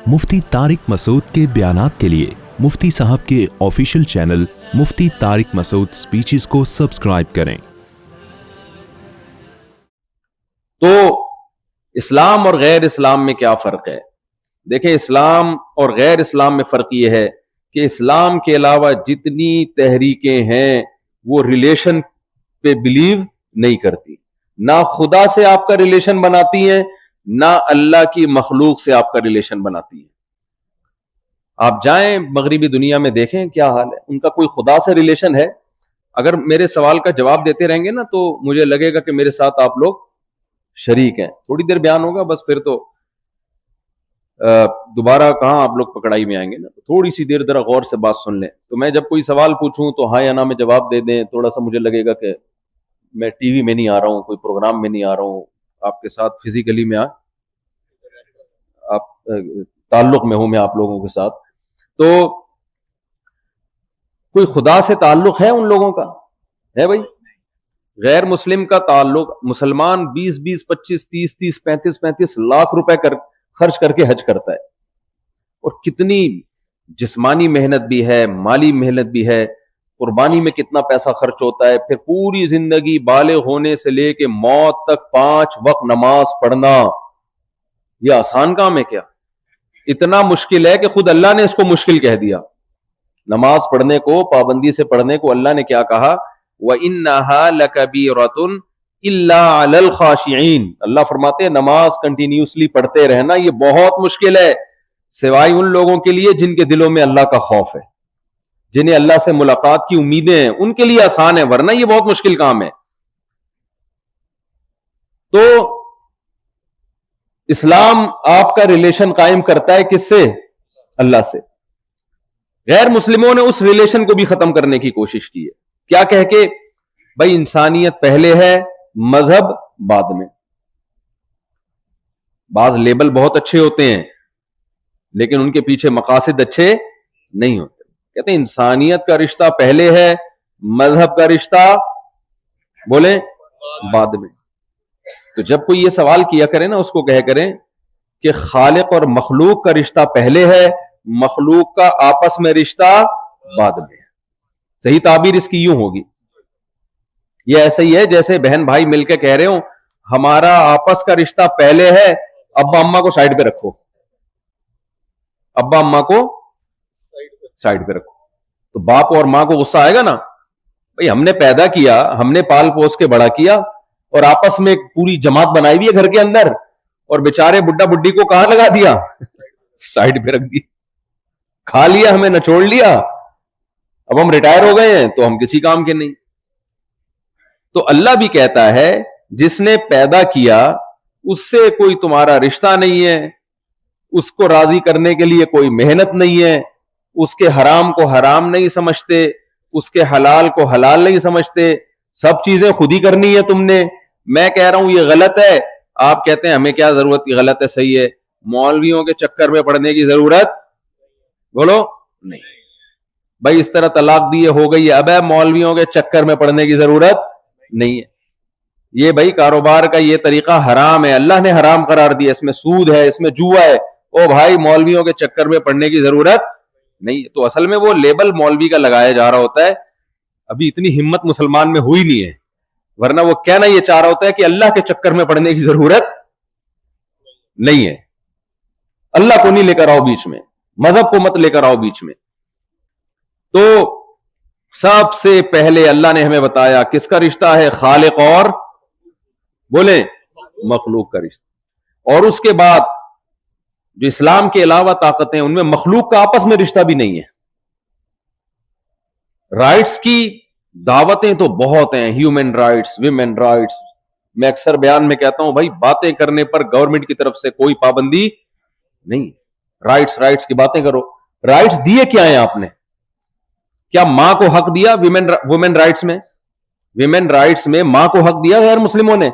मुफ्ती तारिक मसूद के बयानात के लिए मुफ्ती साहब के ऑफिशियल चैनल मुफ्ती तारिक मसूद स्पीचेस को सब्सक्राइब करें। तो इस्लाम और गैर इस्लाम में क्या फर्क है? देखें, इस्लाम और गैर इस्लाम में फर्क यह है कि इस्लाम के अलावा जितनी तहरीकें हैं वो रिलेशन पे बिलीव नहीं करती, ना खुदा से आपका रिलेशन बनाती हैं, ना अल्लाह की मखलूक से आपका रिलेशन बनाती है। आप जाएं मगरिबी दुनिया में देखें क्या हाल है, उनका कोई खुदा से रिलेशन है? अगर मेरे सवाल का जवाब देते रहेंगे ना तो मुझे लगेगा कि मेरे साथ आप लोग शरीक हैं। थोड़ी देर बयान होगा बस, फिर तो दोबारा कहां आप लोग पकड़ाई में आएंगे ना। तो थोड़ी सी देर जरा गौर से बात सुन लें। तो मैं जब कोई सवाल पूछूं तो हाँ या ना में जवाब दे दें। थोड़ा सा मुझे लगेगा कि मैं टीवी में नहीं आ रहा हूं, कोई प्रोग्राम में नहीं आ रहा हूं, आपके साथ फिजिकली में आप ताल्लुक में हूं मैं आप लोगों के साथ। तो कोई खुदा से ताल्लुक है उन लोगों का? है भाई? गैर मुस्लिम का ताल्लुक, मुसलमान 20-20, 25-30, 30, 35-35 लाख रुपए खर्च करके हज करता है, और कितनी जिस्मानी मेहनत भी है, माली मेहनत भी है, कुर्बानी में कितना पैसा खर्च होता है। फिर पूरी जिंदगी बालिग होने से लेके मौत तक 5 वक्त नमाज पढ़ना, यह आसान काम है क्या? इतना मुश्किल है कि खुद अल्लाह ने इसको मुश्किल कह दिया। नमाज पढ़ने को, पाबंदी से पढ़ने को अल्लाह ने क्या कहा? व इन्नहा लकबीरतुन इल्ला अलल खाशिईन। अल्लाह फरमाते हैं नमाज कंटिन्यूसली पढ़ते रहना ये बहुत मुश्किल है, सिवाय उन लोगों के लिए जिनके दिलों में अल्लाह का खौफ है, जिन्हें अल्लाह से मुलाकात की उम्मीदें हैं, उनके लिए आसान है, वरना ये बहुत मुश्किल काम है। तो इस्लाम आपका रिलेशन कायम करता है किससे? अल्लाह से। गैर मुस्लिमों ने उस रिलेशन को भी खत्म करने की कोशिश की है। क्या कह के? भाई इंसानियत पहले है, मजहब बाद में। बाज लेबल बहुत अच्छे होते हैं लेकिन उनके पीछे मकासद अच्छे नहीं होते। कहते हैं इंसानियत का रिश्ता पहले है, मजहब का रिश्ता बोले बाद में। तो जब कोई ये सवाल किया करे ना, उसको कह करें कि खालिक और मखलूक का रिश्ता पहले है, मखलूक का आपस में रिश्ता बाद में। सही ताबीर इसकी यूं होगी, ये ऐसा ही है जैसे बहन भाई मिलकर कह रहे हो हमारा आपस का रिश्ता पहले है, अब्बा अम्मा को साइड पे रखो, अब्बा अम्मा को साइड पे रखो। तो बाप और मां को गुस्सा आएगा ना, भाई हमने पैदा किया, हमने पाल पोस के बड़ा किया, और आपस में एक पूरी जमात बनाई हुई है घर के अंदर, और बेचारे बुड्ढा बुड्ढी को कहां लगा दिया? साइड पे रख दिया, खा लिया, हमें नचोड़ लिया, अब हम रिटायर हो गए हैं तो हम किसी काम के नहीं। तो अल्लाह भी कहता है जिसने पैदा किया उससे कोई तुम्हारा रिश्ता नहीं है, उसको राजी करने के लिए कोई मेहनत नहीं है, उसके हराम को हराम नहीं समझते, उसके हलाल को हलाल नहीं समझते, सब चीजें खुद ही करनी है तुमने। मैं कह रहा हूं ये गलत है, आप कहते हैं हमें क्या जरूरत की, गलत है, सही है। मौलवियों के चक्कर में पड़ने की जरूरत बोलो नहीं। भाई इस तरह तलाक दिए हो गई है, अब है मौलवियों के चक्कर में पड़ने की जरूरत नहीं है। ये भाई कारोबार का ये तरीका हराम है, अल्लाह ने हराम करार दिया, इसमें सूद है, इसमें जुआ है। ओ भाई मौलवियों के चक्कर में पड़ने की जरूरत नहीं है। तो असल में वो लेबल मौलवी का लगाया जा रहा होता है, अभी इतनी हिम्मत मुसलमान में हुई नहीं है, वरना वो कहना ये चाह रहा होता है कि अल्लाह के चक्कर में पड़ने की जरूरत नहीं है। अल्लाह को नहीं लेकर आओ बीच में, मजहब को मत लेकर आओ बीच में। तो सबसे पहले अल्लाह ने हमें बताया किसका रिश्ता है? खालिक और बोले मखलूक का रिश्ता। और उसके बाद जो इस्लाम के अलावा ताकतें हैं उनमें मखलूक का आपस में रिश्ता भी नहीं है। राइट्स की दावतें तो बहुत हैं, ह्यूमन राइट्स, विमेन राइट्स। मैं अक्सर बयान में कहता हूं भाई बातें करने पर गवर्नमेंट की तरफ से कोई पाबंदी नहीं, राइट्स राइट्स की बातें करो। राइट्स दिए क्या है आपने? क्या मां को हक दिया वुमेन राइट्स में? विमेन राइट्स में मां को हक दिया गैर मुस्लिमों ने?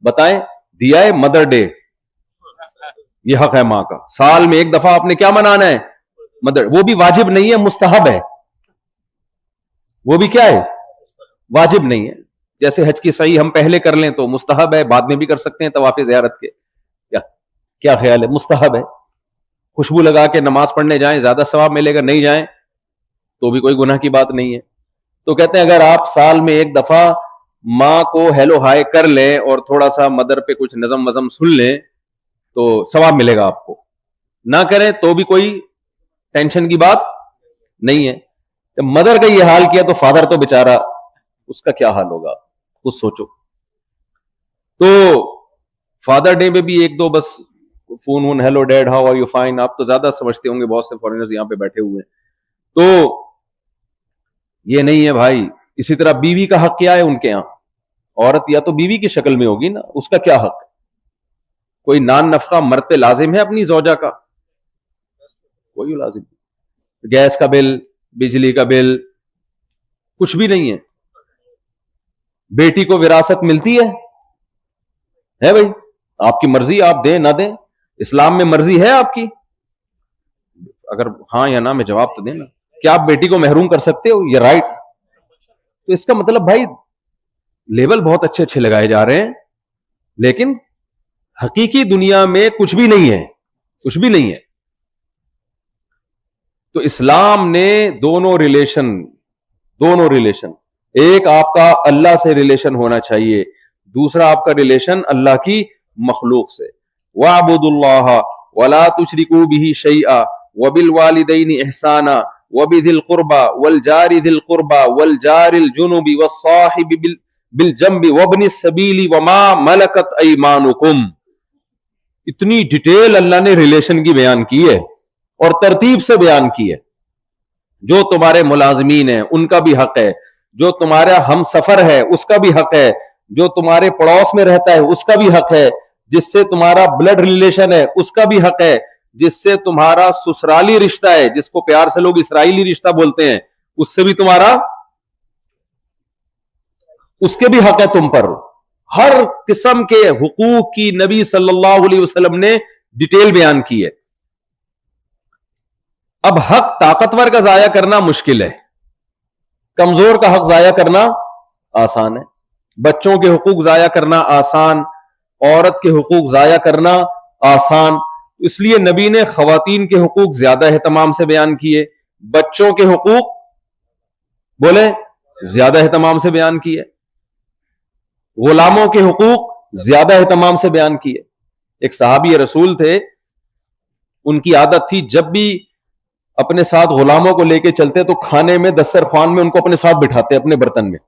बताएं, दिया है? मदर डे, ये हक है मां का। साल में एक दफा आपने क्या मनाना है? मदर। वो भी वाजिब नहीं है, मुस्तहब है। वो भी क्या है? वाजिब नहीं है। जैसे हज की सही हम पहले कर लें तो मुस्तहब है, बाद में भी कर सकते हैं तवाफ़े ज़ियारत के। क्या ख्याल है? मुस्तहब है। خوشبو لگا کے نماز پڑھنے جائیں زیادہ ثواب ملے گا, نہیں جائیں تو بھی کوئی گناہ کی بات نہیں ہے. تو کہتے ہیں اگر آپ سال میں ایک دفعہ ماں کو ہیلو ہائے کر لیں اور تھوڑا سا مدر پہ کچھ نظم وظم سن لیں تو ثواب ملے گا آپ کو, نہ کریں تو بھی کوئی ٹینشن کی بات نہیں ہے. جب مدر کا یہ حال کیا تو فادر تو بیچارہ اس کا کیا حال ہوگا, کچھ سوچو. تو فادر ڈے میں بھی ایک دو بس فون وون, hello dad how are you fine, آپ تو زیادہ سمجھتے ہوں گے, بہت سے فارینرز یہاں پہ بیٹھے ہوئے ہیں. تو یہ نہیں ہے بھائی. اسی طرح بیوی کا حق کیا ہے ان کے یہاں, عورت یا تو بیوی کی شکل میں ہوگی نا, اس کا کیا حق؟ کوئی نان نفقہ مرد پہ لازم ہے اپنی زوجہ کا؟ کوئی لازم نہیں. گیس کا بل, بجلی کا بل, کچھ بھی نہیں ہے. بیٹی کو وراثت ملتی ہے بھائی, آپ کی مرضی, آپ دیں نہ دیں. اسلام میں مرضی ہے آپ کی؟ اگر ہاں یا نہ میں جواب تو دینا. کیا آپ بیٹی کو محروم کر سکتے ہو؟ یہ رائٹ. تو اس کا مطلب بھائی لیبل بہت اچھے اچھے لگائے جا رہے ہیں, لیکن حقیقی دنیا میں کچھ بھی نہیں ہے, کچھ بھی نہیں ہے. تو اسلام نے دونوں ریلیشن, ایک آپ کا اللہ سے ریلیشن ہونا چاہیے, دوسرا آپ کا ریلیشن اللہ کی مخلوق سے. وَاعْبُدُوا اللَّهَ وَلَا تُشْرِكُوا بِهِ شَيْئًا وَبِالْوَالِدَيْنِ إِحْسَانًا وَبِذِي الْقُرْبَى وَالْجَارِ ذِي الْقُرْبَى وَالْجَارِ الْجُنُبِ وَالصَّاحِبِ بِالْجَنبِ وَابْنِ السَّبِيلِ وَمَا مَلَكَتْ أَيْمَانُكُمْ. اتنی ڈیٹیل اللہ نے ریلیشن کی بیان کی ہے اور ترتیب سے بیان کی ہے. جو تمہارے ملازمین ہیں ان کا بھی حق ہے, جو تمہارا ہم سفر ہے اس کا بھی حق ہے, جو تمہارے پڑوس میں رہتا ہے اس کا بھی حق ہے, جس سے تمہارا بلڈ ریلیشن ہے اس کا بھی حق ہے, جس سے تمہارا سسرالی رشتہ ہے, جس کو پیار سے لوگ اسرائیلی رشتہ بولتے ہیں, اس سے بھی تمہارا, اس کے بھی حق ہے تم پر. ہر قسم کے حقوق کی نبی صلی اللہ علیہ وسلم نے ڈیٹیل بیان کی ہے. اب حق طاقتور کا ضائع کرنا مشکل ہے, کمزور کا حق ضائع کرنا آسان ہے. بچوں کے حقوق ضائع کرنا آسان, عورت کے حقوق ضائع کرنا آسان. اس لیے نبی نے خواتین کے حقوق زیادہ اہتمام سے بیان کیے, بچوں کے حقوق بولے زیادہ اہتمام سے بیان کیے, غلاموں کے حقوق زیادہ اہتمام سے بیان کیے. ایک صحابی رسول تھے, ان کی عادت تھی جب بھی اپنے ساتھ غلاموں کو لے کے چلتے تو کھانے میں دسترخوان میں ان کو اپنے ساتھ بٹھاتے اپنے برتن میں.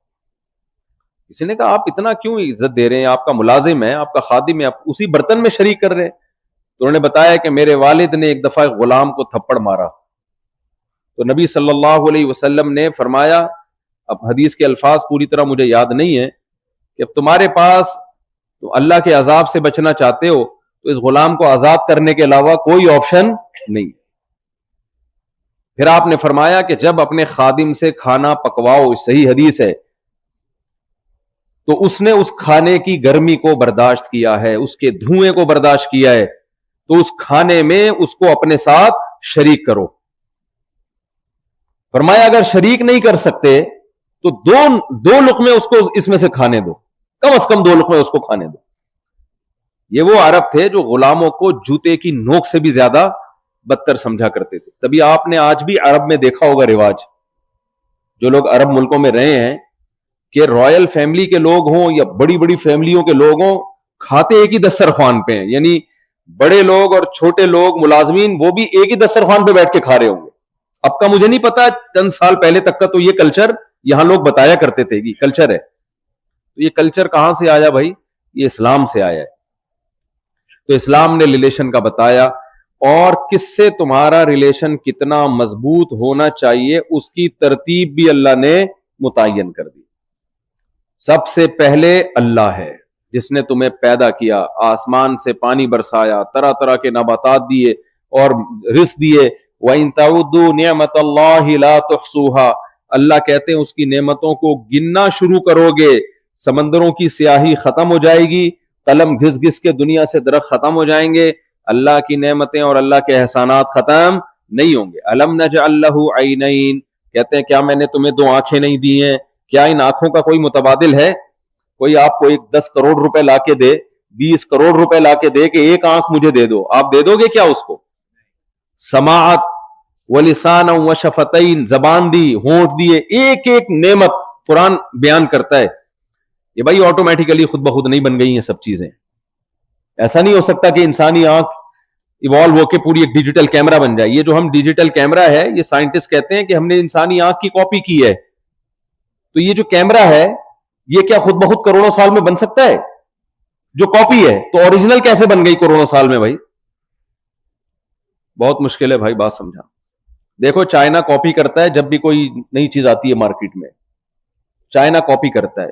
کسی نے کہا آپ اتنا کیوں عزت دے رہے ہیں, آپ کا ملازم ہے, آپ کا خادم ہے, آپ اسی برتن میں شریک کر رہے ہیں. تو انہوں نے بتایا کہ میرے والد نے ایک دفعہ غلام کو تھپڑ مارا, تو نبی صلی اللہ علیہ وسلم نے فرمایا, اب حدیث کے الفاظ پوری طرح مجھے یاد نہیں ہے, کہ اب تمہارے پاس تو اللہ کے عذاب سے بچنا چاہتے ہو تو اس غلام کو آزاد کرنے کے علاوہ کوئی آپشن نہیں. پھر آپ نے فرمایا کہ جب اپنے خادم سے کھانا پکواؤ, صحیح حدیث ہے, تو اس نے اس کھانے کی گرمی کو برداشت کیا ہے, اس کے دھوئیں کو برداشت کیا ہے, تو اس کھانے میں اس کو اپنے ساتھ شریک کرو. فرمایا اگر شریک نہیں کر سکتے تو دو لقمے اس کو اس میں سے کھانے دو, کم از کم 2 لقمے اس کو کھانے دو. یہ وہ عرب تھے جو غلاموں کو جوتے کی نوک سے بھی زیادہ بدتر سمجھا کرتے تھے. تبھی آپ نے آج بھی عرب میں دیکھا ہوگا رواج, جو لوگ عرب ملکوں میں رہے ہیں, کہ رائل فیملی کے لوگ ہوں یا بڑی بڑی فیملیوں کے لوگ ہوں, کھاتے ایک ہی دسترخوان پہ ہیں. یعنی بڑے لوگ اور چھوٹے لوگ ملازمین وہ بھی ایک ہی دسترخوان پہ بیٹھ کے کھا رہے ہوں گے. اب کا مجھے نہیں پتا, چند سال پہلے تک کا تو یہ کلچر یہاں لوگ بتایا کرتے تھے کہ کلچر ہے. تو یہ کلچر کہاں سے آیا بھائی؟ یہ اسلام سے آیا ہے. تو اسلام نے ریلیشن کا بتایا, اور کس سے تمہارا ریلیشن کتنا مضبوط ہونا چاہیے اس کی ترتیب بھی اللہ نے متعین کر دی. سب سے پہلے اللہ ہے جس نے تمہیں پیدا کیا, آسمان سے پانی برسایا, طرح طرح کے نباتات دیے اور رزق دیے. وَإِن تَعُدُّوا نِعْمَةَ اللَّهِ لَا تُحْصُوهَا, اللہ کہتے ہیں اس کی نعمتوں کو گننا شروع کرو گے, سمندروں کی سیاہی ختم ہو جائے گی, قلم گھس گھس کے دنیا سے درخت ختم ہو جائیں گے, اللہ کی نعمتیں اور اللہ کے احسانات ختم نہیں ہوں گے. أَلَمْ نَجْعَلْ لَهُ عَيْنَيْنِ, کہتے ہیں کیا میں نے تمہیں 2 آنکھیں نہیں دی ہیں؟ کیا ان آنکھوں کا کوئی متبادل ہے؟ کوئی آپ کو 10 کروڑ روپے لا کے دے, 20 کروڑ روپے لا کے دے کہ ایک آنکھ مجھے دے دو, آپ دے دو گے کیا اس کو؟ समाअत वलिसान व शफतैन, जबान दी, होंठ दिए, एक एक नेमत कुरान बयान करता है। ये भाई ऑटोमेटिकली खुद ब खुद नहीं बन गई हैं सब चीजें। ऐसा नहीं हो सकता कि इंसानी आंख इवॉल्व होके पूरी एक डिजिटल कैमरा बन जाए। ये जो हम डिजिटल कैमरा है, ये साइंटिस्ट कहते हैं कि हमने इंसानी आंख की कॉपी की है। तो ये जो कैमरा है, ये क्या खुद ब खुद करोड़ों साल में बन सकता है? जो कॉपी है, तो ओरिजिनल कैसे बन गई करोड़ों साल में? भाई बहुत मुश्किल है भाई बात समझा। देखो, चाइना कॉपी करता है जब भी कोई नई चीज आती है मार्केट में, चाइना कॉपी करता है।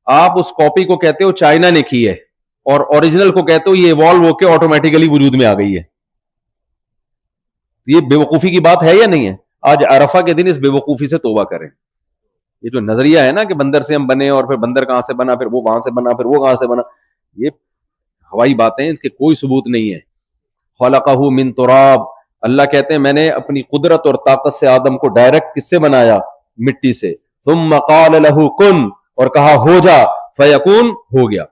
आप उस कॉपी को कहते हो चाइना ने की है, और ओरिजिनल को कहते हो ये इवॉल्व होकर ऑटोमेटिकली वजूद में आ गई है। ये बेवकूफी की बात है या नहीं है? आज अरफा के दिन इस बेवकूफी से तौबा करें। ये जो नजरिया है ना कि बंदर से हम बने, और फिर बंदर कहां से बना, फिर वो वहां से बना, फिर वो कहां से बना, ये हवाई बातें, इसके कोई सबूत नहीं है। खलक़हु मिन तुराब, अल्लाह कहते हैं मैंने अपनी कुदरत और ताकत से आदम को डायरेक्ट किससे बनाया? मिट्टी से। सुम्मा क़ाल लहू कुन, और कहा हो जा, फयकून, हो गया।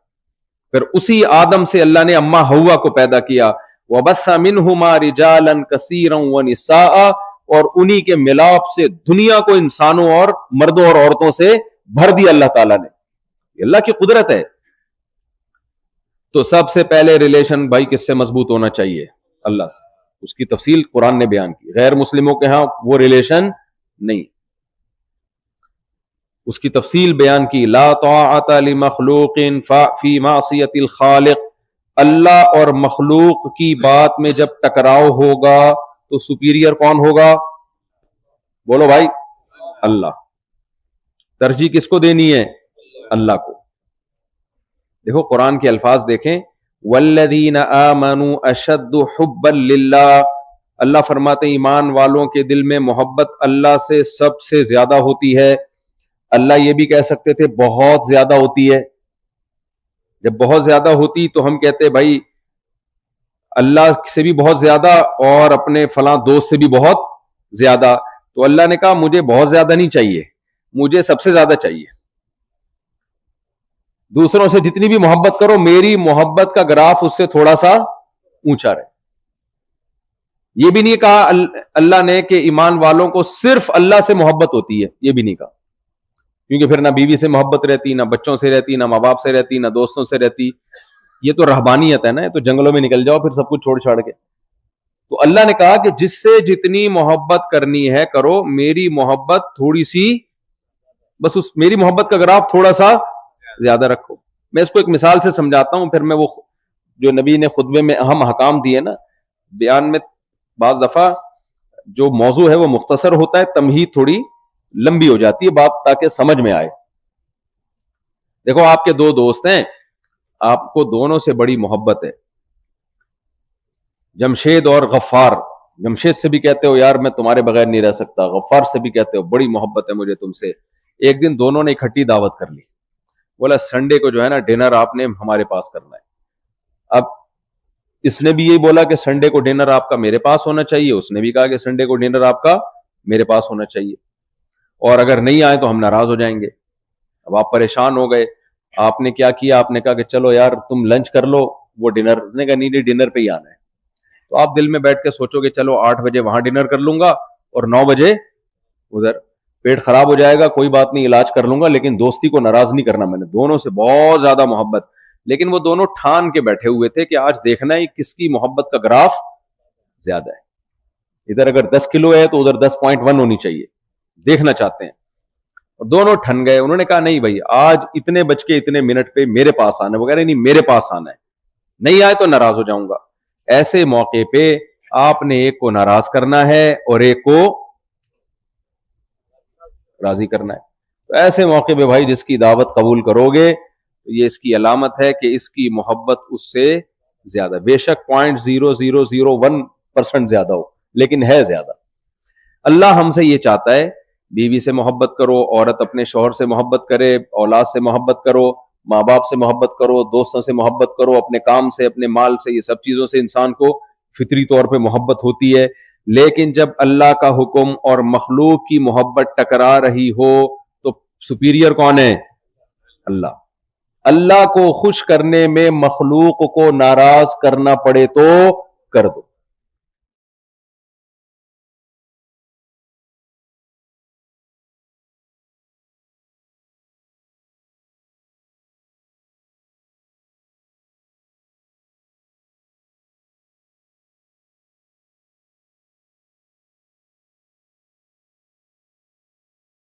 फिर उसी आदम से अल्लाह ने अम्मा हव्वा को पैदा किया। वबस्सा मिनहुमा रिजालन कसीरन व निसाअ, और उन्हीं के मिलाप से दुनिया को इंसानों और मर्दों और औरतों से भर दिया अल्लाह ताला ने। अल्लाह की कुदरत है। तो सबसे पहले रिलेशन भाई किससे मजबूत होना चाहिए? अल्लाह से। उसकी तफसील कुरान ने बयान की। गैर मुस्लिमों के यहां वो रिलेशन नहीं, उसकी तफसील बयान की। ला ताअत लिमखलूकिन फी मासियतिल खालिक, अल्लाह और मखलूक की बात में जब टकराव होगा तो सुपीरियर कौन होगा? बोलो भाई, अल्लाह। तरजीह किसको देनी है? अल्लाह को। देखो कुरान के अल्फाज देखें, वल्लदीना आमनू अशद्दु हुब्बन लिल्लाह, अल्लाह फरमाते ईमान वालों के दिल में मोहब्बत अल्लाह से सबसे ज्यादा होती है। अल्लाह ये भी कह सकते थे बहुत ज्यादा होती है। जब बहुत ज्यादा होती तो हम कहते भाई अल्लाह से भी बहुत ज्यादा और अपने फलां दोस्त से भी बहुत ज्यादा। तो अल्लाह ने कहा मुझे बहुत ज्यादा नहीं चाहिए, मुझे सबसे ज्यादा चाहिए। दूसरों से जितनी भी मोहब्बत करो, मेरी मोहब्बत का ग्राफ उससे थोड़ा सा ऊंचा रहे। यह भी नहीं कहा अल्लाह ने कि ईमान वालों को सिर्फ अल्लाह से मोहब्बत होती है, यह भी नहीं कहा, क्योंकि फिर ना बीवी से मोहब्बत रहती, ना बच्चों से रहती, ना माँ बाप से रहती, ना दोस्तों से रहती। ये तो रहबानियत है ना, ये तो जंगलों में निकल जाओ फिर सब कुछ छोड़ छाड़ के। तो अल्लाह ने कहा कि जिससे जितनी मोहब्बत करनी है करो, मेरी मोहब्बत थोड़ी सी, बस उस मेरी मोहब्बत का ग्राफ थोड़ा सा ज्यादा रखो। मैं इसको एक मिसाल से समझाता हूं, फिर मैं वो जो नबी ने खुतबे में अहम हकाम दिए ना, बयान में बाज दफा जो मौजू है वो मुख्तसर होता है, तमहीद थोड़ी लंबी हो जाती है बात, ताकि समझ में आए। देखो आपके दो दोस्त हैं, आपको दोनों से बड़ी मोहब्बत है, जमशेद और गफ्फार। जमशेद से भी कहते हो यार मैं तुम्हारे बगैर नहीं रह सकता, गफ्फार से भी कहते हो बड़ी मोहब्बत है मुझे तुमसे। एक दिन दोनों ने इकट्ठी दावत कर ली, बोला संडे को जो है ना डिनर आपने हमारे पास करना है। अब इसने भी यही बोला कि संडे को डिनर आपका मेरे पास होना चाहिए, उसने भी कहा कि संडे को डिनर आपका मेरे पास होना चाहिए, और अगर नहीं आए तो हम नाराज हो जाएंगे। अब आप परेशान हो गए, आपने क्या किया, आपने कहा कि चलो यार तुम लंच कर लो, वो डिनर, उसने कहा नहीं डिनर पे ही आना है। तो आप दिल में बैठ के सोचोगे चलो 8 बजे वहां डिनर कर लूंगा और 9 बजे उधर। पेट खराब हो जाएगा, कोई बात नहीं, इलाज कर लूंगा, लेकिन दोस्ती को नाराज नहीं करना। मैंने दोनों से बहुत ज्यादा मोहब्बत, लेकिन वो दोनों ठान के बैठे हुए थे कि आज देखना है किसकी मोहब्बत का ग्राफ ज्यादा है। इधर अगर 10 किलो है तो उधर 10.1 होनी चाहिए, देखना चाहते हैं। और दोनों ठन गए, उन्होंने कहा नहीं भाई आज इतने बज के इतने मिनट पे मेरे पास आना है, वगैरह नहीं, मेरे पास आना है, नहीं आए तो नाराज हो जाऊंगा। ऐसे मौके पे आपने एक को नाराज करना है और एक को राजी करना है। तो ऐसे मौके पे भाई जिसकी दावत कबूल करोगे तो ये इसकी अलामत है कि इसकी मोहब्बत उससे ज्यादा, बेशक 0.0001% ज्यादा हो, लेकिन है ज्यादा। अल्लाह हमसे ये चाहता है बीवी से मोहब्बत करो, औरत अपने शौहर से मोहब्बत करे, औलाद से मोहब्बत करो, माँ बाप से मोहब्बत करो, दोस्तों से मोहब्बत करो, अपने काम से, अपने माल से, ये सब चीजों से इंसान को फितरी तौर पे मोहब्बत होती है। लेकिन जब अल्लाह का हुक्म और मखलूक की मोहब्बत टकरा रही हो तो सुपीरियर कौन है? अल्लाह। अल्लाह को खुश करने में मखलूक को नाराज करना पड़े तो कर दो।